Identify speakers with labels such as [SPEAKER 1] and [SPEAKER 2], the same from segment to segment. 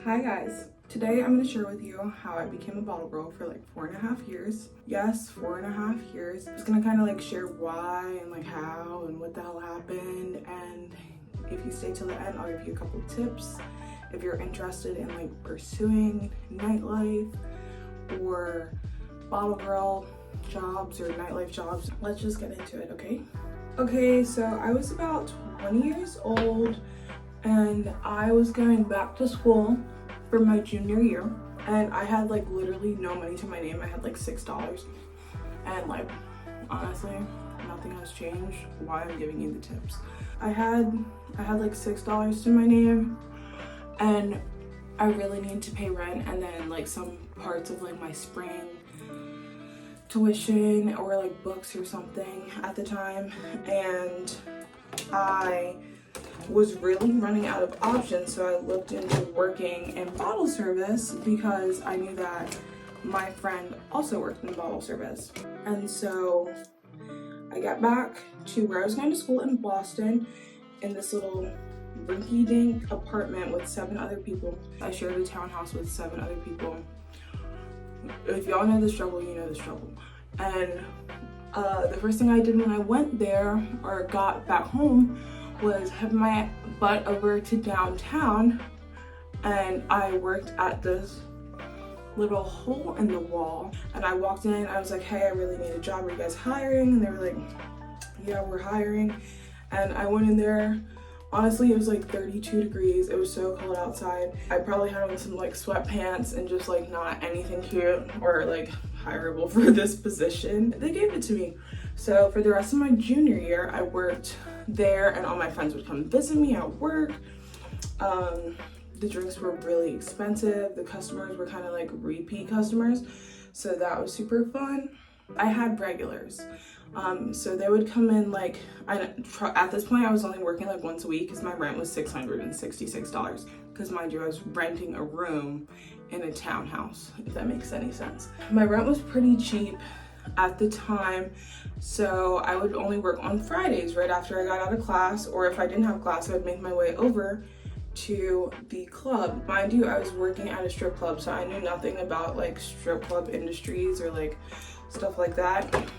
[SPEAKER 1] Hi guys, today I'm going to share with you how I became a bottle girl for like 4.5 years. Yes, 4.5 years. I'm just going to kind of like share why and like how and what the hell happened, and if you stay till the end I'll give you a couple tips if you're interested in like pursuing nightlife or bottle girl jobs or nightlife jobs. Let's just get into it, okay? Okay, so I was about 20 years old and I was going back to school for my junior year, and I had like literally no money to my name. I had like $6, and like honestly nothing has changed. Why I'm giving you the tips. I had like $6 to my name, and I really needed to pay rent and then like some parts of like my spring tuition or like books or something at the time, and I was really running out of options, so I looked into working in bottle service because I knew that my friend also worked in bottle service. And so I got back to where I was going to school in Boston in this little rinky-dink apartment with 7 other people. I shared a townhouse with 7 other people. If y'all know the struggle, you know the struggle. And the first thing I did when I went there or got back home was have my butt over to downtown, and I worked at this little hole in the wall. And I walked in, I was like, hey, I really need a job, are you guys hiring? And they were like, yeah, we're hiring. And I went in there. Honestly, it was like 32 degrees. It was so cold outside. I probably had on some like sweatpants and just like not anything cute or like hireable for this position. They gave it to me. So for the rest of my junior year, I worked there, and all my friends would come visit me at work. The drinks were really expensive. The customers were kind of like repeat customers, so that was super fun. I had regulars. So they would come in like, at this point I was only working like once a week because my rent was $666, because mind you I was renting a room in a townhouse, if that makes any sense. My rent was pretty cheap at the time, so I would only work on Fridays right after I got out of class, or if I didn't have class I would make my way over to the club. Mind you, I was working at a strip club, so I knew nothing about like strip club industries or like stuff like that.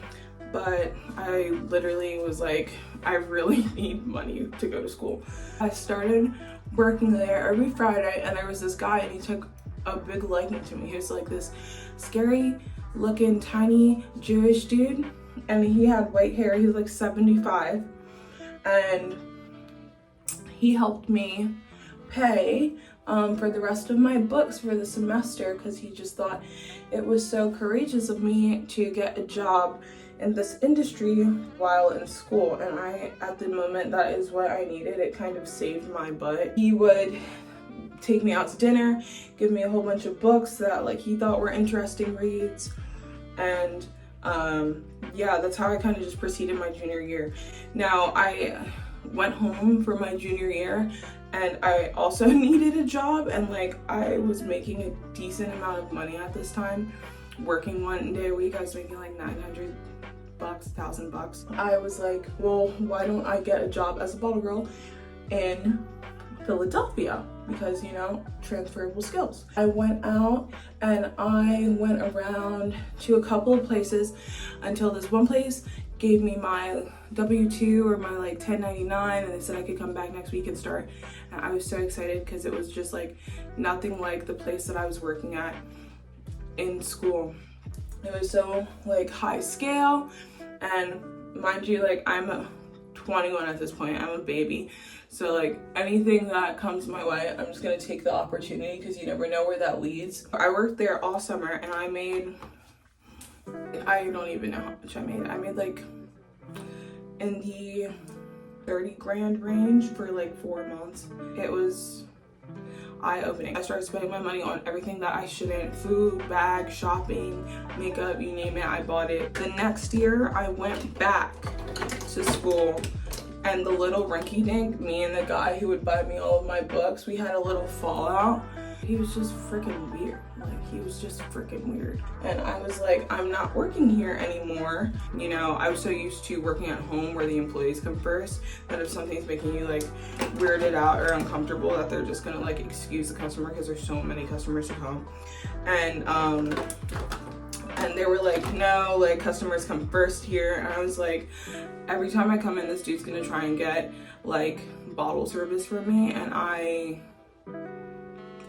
[SPEAKER 1] But I literally was like, I really need money to go to school. I started working there every Friday, and there was this guy and he took a big liking to me. He was like this scary looking tiny Jewish dude, and he had white hair. He was like 75, and he helped me pay for the rest of my books for the semester, because he just thought it was so courageous of me to get a job in this industry while in school, and at the moment that is what I needed. It kind of saved my butt. He would take me out to dinner, give me a whole bunch of books that like he thought were interesting reads, and yeah, that's how I kind of just proceeded my junior year. Now I went home for my junior year, and I also needed a job, and like I was making a decent amount of money at this time. Working 1 day a week, I was making like $900, $1,000. I was like, well, why don't I get a job as a bottle girl in Philadelphia, because you know, transferable skills. I went out and I went around to a couple of places until this one place gave me my W-2 or my like 1099, and they said I could come back next week and start. And I was so excited because it was just like nothing like the place that I was working at in school. It was so like high scale, and mind you, like I'm 21 at this point, I'm a baby, so like anything that comes my way, I'm just gonna take the opportunity, because you never know where that leads. I worked there all summer, and I don't even know how much I made like in the 30 grand range for like 4 months. It was eye-opening. I started spending my money on everything that I shouldn't. Food, bag, shopping, makeup, you name it, I bought it. The next year I went back to school, and the little rinky-dink, me and the guy who would buy me all of my books, we had a little fallout. he was just freaking weird. Like, he was just freaking weird. And I was like, I'm not working here anymore. You know, I was so used to working at home where the employees come first, that if something's making you like weirded out or uncomfortable, that they're just gonna like excuse the customer because there's so many customers to come. And they were like, no, like customers come first here. And I was like, every time I come in, this dude's gonna try and get like bottle service for me, and I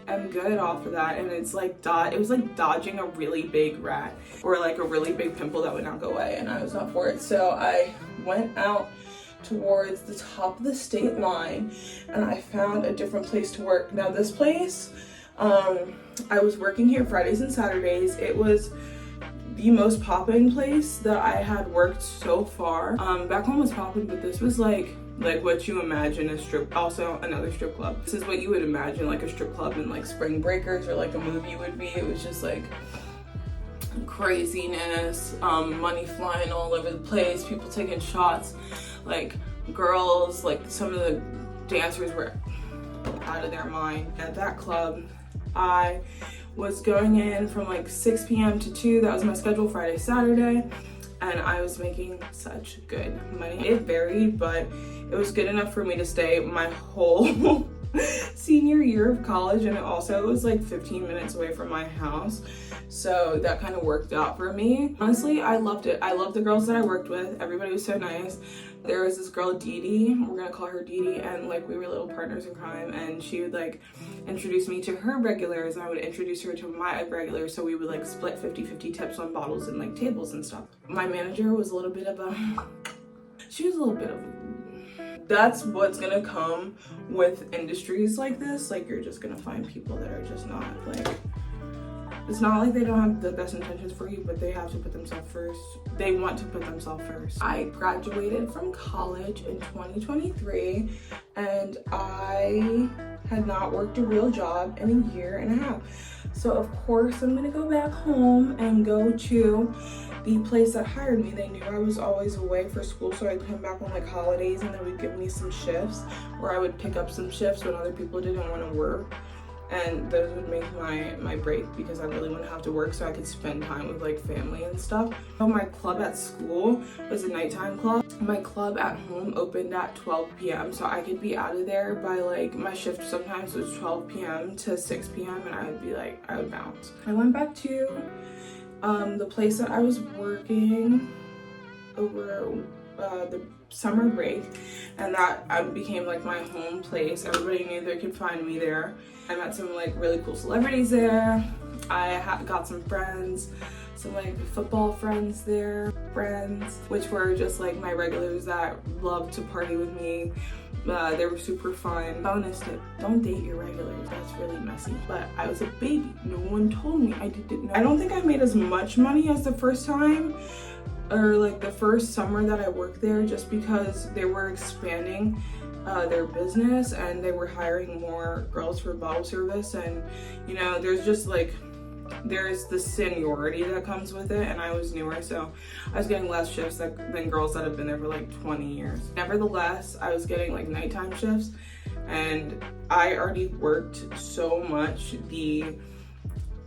[SPEAKER 1] am good off of that. And it's like it was like dodging a really big rat or like a really big pimple that would not go away, and I was not for it. So I went out towards the top of the state line and I found a different place to work. Now this place, I was working here Fridays and Saturdays. It was the most poppin' place that I had worked so far. Back home was poppin', but this was like what you imagine a strip, also another strip club. This is what you would imagine like a strip club in like Spring Breakers or like a movie would be. It was just like craziness, money flying all over the place, people taking shots, like girls, like some of the dancers were out of their mind. At that club, I was going in from like 6 p.m. to 2. That was my schedule, Friday, Saturday. And I was making such good money. It varied, but it was good enough for me to stay my whole senior year of college. And it also was like 15 minutes away from my house. So that kind of worked out for me. Honestly, I loved it. I loved the girls that I worked with. Everybody was so nice. There was this girl, Dee Dee, we're gonna call her Dee Dee, and like we were little partners in crime, and she would like introduce me to her regulars, and I would introduce her to my regulars, so we would like split 50-50 tips on bottles and like tables and stuff. My manager was a little bit of that's what's gonna come with industries like this. Like, you're just gonna find people that are just not like, it's not like they don't have the best intentions for you, but they have to put themselves first. They want to put themselves first. I graduated from college in 2023, and I had not worked a real job in a year and a half. So of course I'm gonna go back home and go to the place that hired me. They knew I was always away for school, so I'd come back on like holidays, and they would give me some shifts, or I would pick up some shifts when other people didn't want to work. And those would make my break, because I really wouldn't have to work, so I could spend time with like family and stuff. So my club at school was a nighttime club. My club at home opened at 12 p.m. so I could be out of there by like, my shift sometimes was 12 p.m. to 6 p.m. and I would bounce. I went back to the place that I was working over the summer break, and that became like my home place. Everybody knew they could find me there. I met some like really cool celebrities there. I got some friends, some like football friends there, which were just like my regulars that loved to party with me. They were super fun. Bonus tip, don't date your regulars. That's really messy. But I was a baby. No one told me. I didn't know. I don't think I made as much money as the first time, or like the first summer that I worked there, just because they were expanding their business and they were hiring more girls for bottle service. And you know, there's just like, there's the seniority that comes with it, and I was newer, so I was getting less shifts than girls that have been there for like 20 years. Nevertheless, I was getting like nighttime shifts, and I already worked so much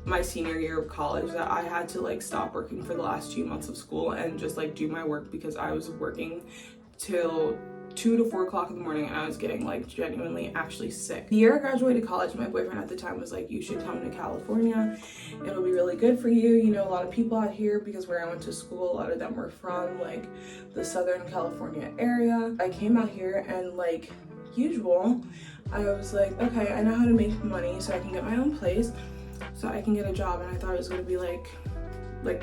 [SPEAKER 1] my senior year of college that I had to like stop working for the last 2 months of school and just like do my work, because I was working till 2 to 4 o'clock in the morning, and I was getting like genuinely actually sick. The year I graduated college, my boyfriend at the time was like, you should come to California. It'll be really good for you. You know, a lot of people out here, because where I went to school, a lot of them were from like the Southern California area. I came out here, and like usual, I was like, okay, I know how to make money so I can get my own place, so I can get a job. And I thought it was gonna be like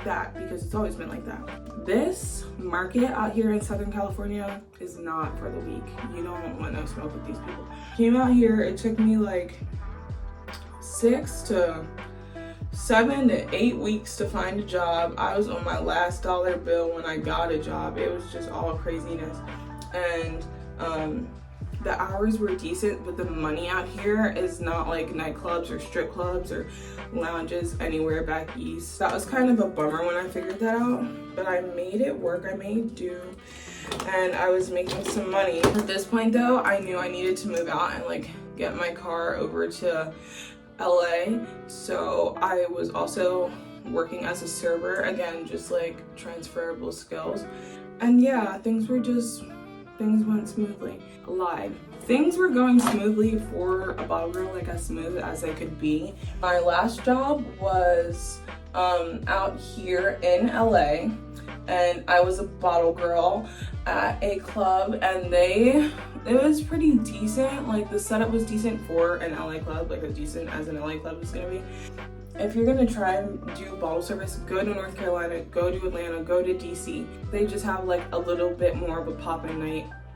[SPEAKER 1] that, because it's always been like that. This market out here in Southern California is not for the weak. You don't want to smoke with these people. Came out here, it took me like 6 to 7 to 8 weeks to find a job. I was on my last dollar bill when I got a job. It was just all craziness. And the hours were decent, but the money out here is not like nightclubs or strip clubs or lounges anywhere back east. That was kind of a bummer when I figured that out, but I made it work. I made do, and I was making some money. At this point though, I knew I needed to move out and like get my car over to LA, so I was also working as a server, again, just like transferable skills. And yeah, things went smoothly. Lied. Things were going smoothly for a bottle girl, like as smooth as they could be. My last job was out here in LA, and I was a bottle girl at a club, and it was pretty decent. Like the setup was decent for an LA club, like as decent as an LA club is gonna be. If you're gonna try and do bottle service, go to North Carolina, go to Atlanta, go to DC. They just have like a little bit more of a poppin'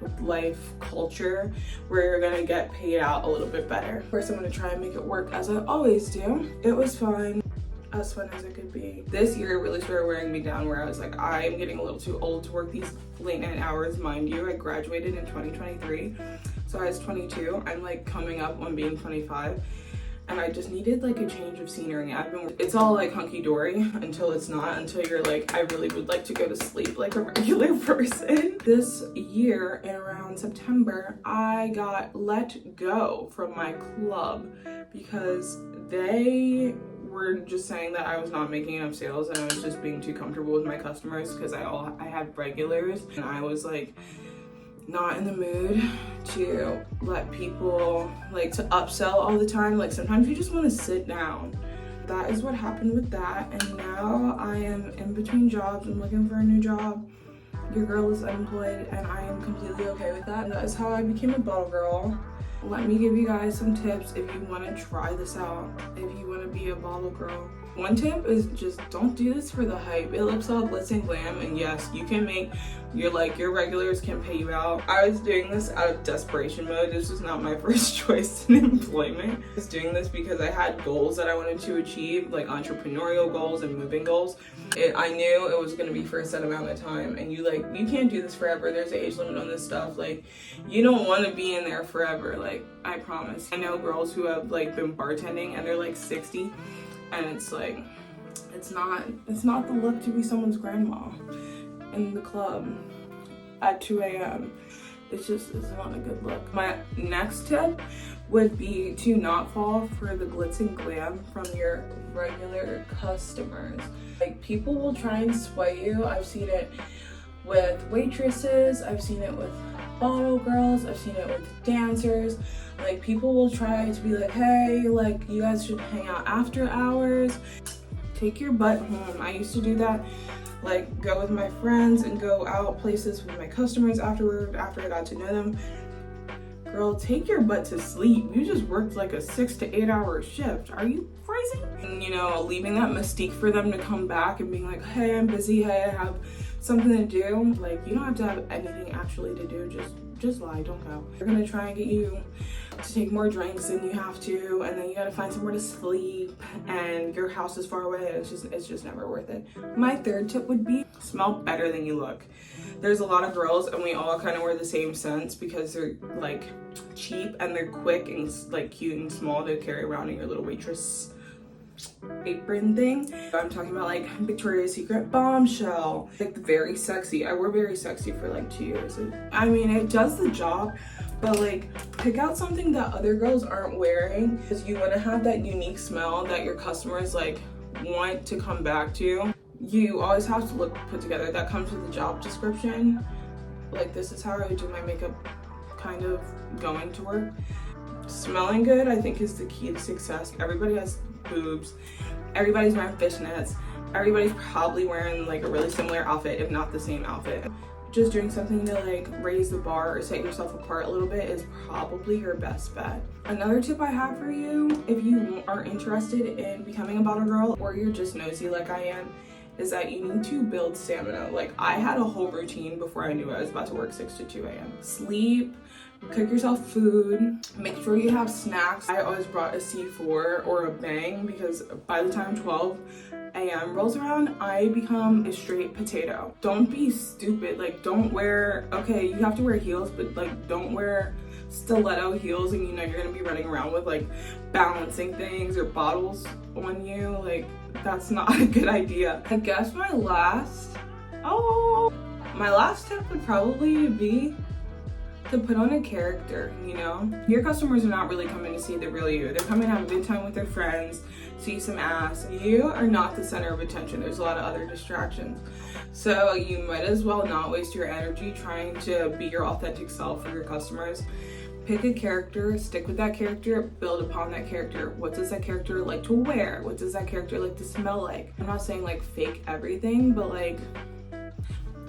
[SPEAKER 1] nightlife culture where you're gonna get paid out a little bit better. First, I'm gonna try and make it work as I always do. It was fun, as fun as it could be. This year really started wearing me down, where I was like, I am getting a little too old to work these late night hours. Mind you, I graduated in 2023, so I was 22. I'm like coming up on being 25. And I just needed like a change of scenery. It's all like hunky-dory until it's not, until you're like, I really would like to go to sleep like a regular person. This year, in around September, I got let go from my club because they were just saying that I was not making enough sales and I was just being too comfortable with my customers, because I had regulars, and I was like not in the mood to let people like to upsell all the time. Like sometimes you just want to sit down. That is what happened with that, and now I am in between jobs. I'm looking for a new job. Your girl is unemployed, and I am completely okay with that. And that is how I became a bottle girl. Let me give you guys some tips if you want to try this out, if you want to be a bottle girl. One tip is just don't do this for the hype. It looks all glitz and glam, and yes, you can make your regulars can pay you out. I was doing this out of desperation mode. This was not my first choice in employment. I was doing this because I had goals that I wanted to achieve, like entrepreneurial goals and moving goals. I knew it was going to be for a set amount of time, and you can't do this forever. There's an age limit on this stuff. Like, you don't want to be in there forever. Like, I promise. I know girls who have like been bartending and they're like 60, and it's like, it's not the look to be someone's grandma in the club at 2 a.m. It's not a good look. My next tip would be to not fall for the glitz and glam from your regular customers. Like, people will try and sway you. I've seen it with waitresses, I've seen it with bottle girls, I've seen it with dancers. Like, people will try to be like, hey, like, you guys should hang out after hours. Take your butt home. I used to do that. Like, go with my friends and go out places with my customers afterward, after I got to know them. Girl, take your butt to sleep. You just worked like a 6 to 8 hour shift. Are you crazy? And, leaving that mystique for them to come back and being like, hey, I'm busy. Hey, I have something to do. Like, you don't have to have anything actually to do. Just lie, don't go. They're gonna try and get you to take more drinks than you have to, and then you gotta find somewhere to sleep, and your house is far away. It's just never worth it. My third tip would be smell better than you look. There's a lot of girls, and we all kind of wear the same scents because they're like cheap and they're quick and like cute and small to carry around in your little waitress apron thing. I'm talking about like Victoria's Secret Bombshell, like very sexy. I wore very sexy for like 2 years. I mean, it does the job, but like pick out something that other girls aren't wearing, because you want to have that unique smell that your customers like want to come back to. You always have to look put together. That comes with the job description. Like, this is how I would do my makeup kind of going to work. Smelling good, I think, is the key to success. Everybody has boobs, everybody's wearing fishnets, everybody's probably wearing like a really similar outfit, if not the same outfit. Just doing something to like raise the bar or set yourself apart a little bit is probably your best bet. Another tip I have for you, if you are interested in becoming a bottle girl, or you're just nosy like I am, is that you need to build stamina. Like, I had a whole routine before I knew I was about to work 6 to 2 a.m. Sleep, cook yourself food, make sure you have snacks. I always brought a C4 or a Bang, because by the time 12 a.m. rolls around, I become a straight potato. Don't be stupid. Like, don't wear, okay, you have to wear heels, but like, don't wear stiletto heels and you're gonna be running around with like balancing things or bottles on you. Like, that's not a good idea. I guess my last tip would probably be to put on a character, you know? Your customers are not really coming to see the real you. They're coming to have a good time with their friends, see some ass. You are not the center of attention. There's a lot of other distractions. So you might as well not waste your energy trying to be your authentic self for your customers. Pick a character, stick with that character, build upon that character. What does that character like to wear? What does that character like to smell like? I'm not saying like fake everything, but like,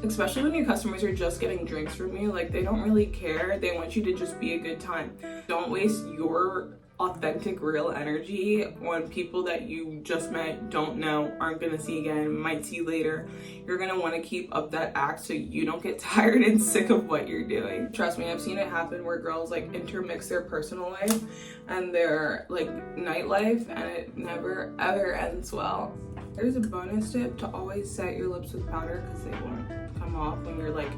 [SPEAKER 1] especially when your customers are just getting drinks from you, like they don't really care. They want you to just be a good time. Don't waste your authentic, real energy on people that you just met, don't know, aren't gonna see again, might see later. You're gonna want to keep up that act so you don't get tired and sick of what you're doing. Trust me, I've seen it happen where girls like intermix their personal life and their like nightlife, and it never ever ends well. There's a bonus tip to always set your lips with powder because they won't come off when you're like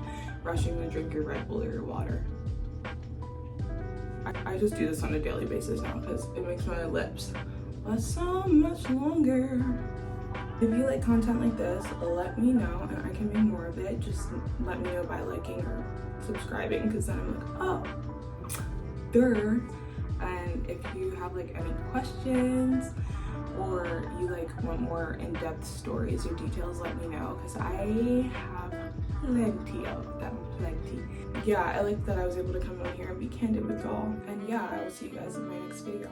[SPEAKER 1] rushing to drink your Red Bull or your water. I just do this on a daily basis now because it makes my lips last so much longer. If you like content like this, let me know and I can make more of it. Just let me know by liking or subscribing, because then I'm like, oh, there. And if you have like any questions or you like want more in-depth stories or details, let me know, because I have plenty of them, plenty. Yeah, I like that I was able to come on here and be candid with y'all. And yeah, I will see you guys in my next video.